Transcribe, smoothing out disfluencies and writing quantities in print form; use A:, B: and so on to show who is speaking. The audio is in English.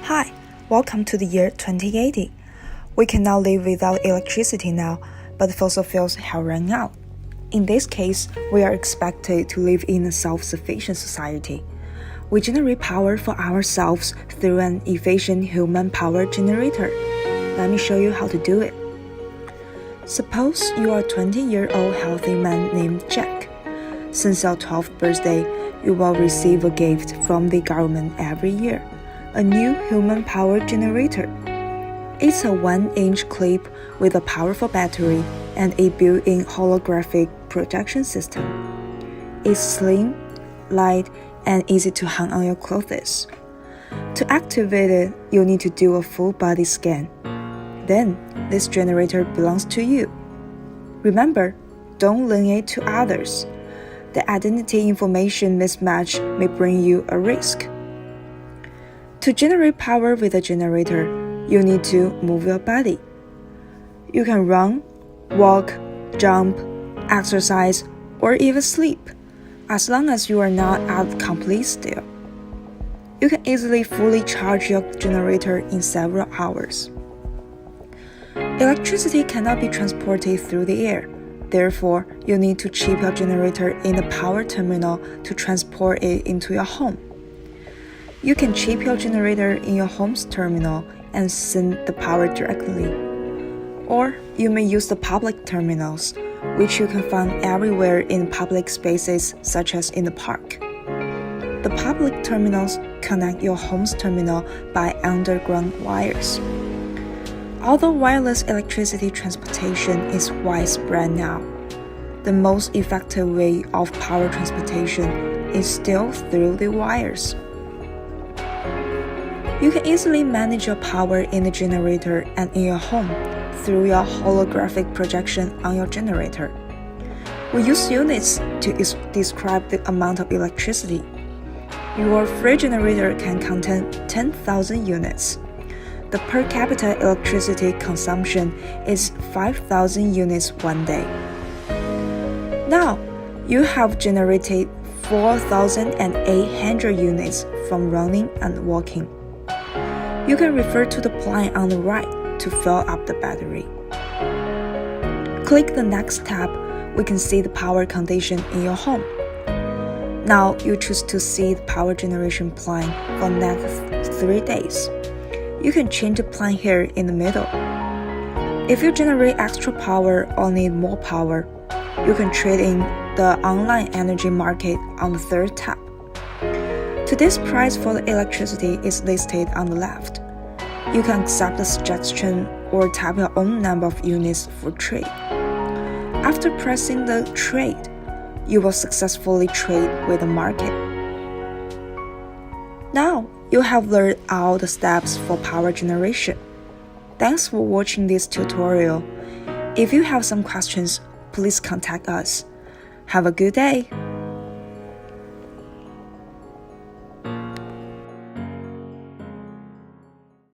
A: Hi, welcome to the year 2080. We can now live without electricity now, but fossil fuels have run out. In this case, we are expected to live in a self-sufficient society. We generate power for ourselves through an efficient human power generator. Let me show you how to do it. Suppose you are a 20-year-old healthy man named Jack. Since your 12th birthday, you will receive a gift from the government every year, a new human power generator. It's a 1-inch clip with a powerful battery and a built-in holographic projection system. It's slim, light, and easy to hang on your clothes. To activate it, you'll need to do a full body scan. Then, this generator belongs to you. Remember, don't lend it to others. The identity information mismatch may bring you a risk. To generate power with a generator, you need to move your body. You can run, walk, jump, exercise, or even sleep, as long as you are not at complete still. You can easily fully charge your generator in several hours. Electricity cannot be transported through the air. Therefore, you need to chip your generator in the power terminal to transport it into your home. You can chip your generator in your home's terminal and send the power directly. Or you may use the public terminals, which you can find everywhere in public spaces such as in the park. The public terminals connect your home's terminal by underground wires. Although wireless electricity transportation is widespread now, the most effective way of power transportation is still through the wires. You can easily manage your power in the generator and in your home through your holographic projection on your generator. We use units to describe the amount of electricity. Your free generator can contain 10,000 units. The per capita electricity consumption is 5,000 units one day. Now, you have generated 4,800 units from running and walking. You can refer to the plan on the right to fill up the battery. Click the next tab, we can see the power condition in your home. Now you choose to see the power generation plan for the next 3 days. You can change the plan here in the middle. If you generate extra power or need more power, you can trade in the online energy market on the third tab. Today's price for the electricity is listed on the left. You can accept the suggestion or type your own number of units for trade. After pressing the trade, you will successfully trade with the market. Now, you have learned all the steps for power generation. Thanks for watching this tutorial. If you have some questions, please contact us. Have a good day.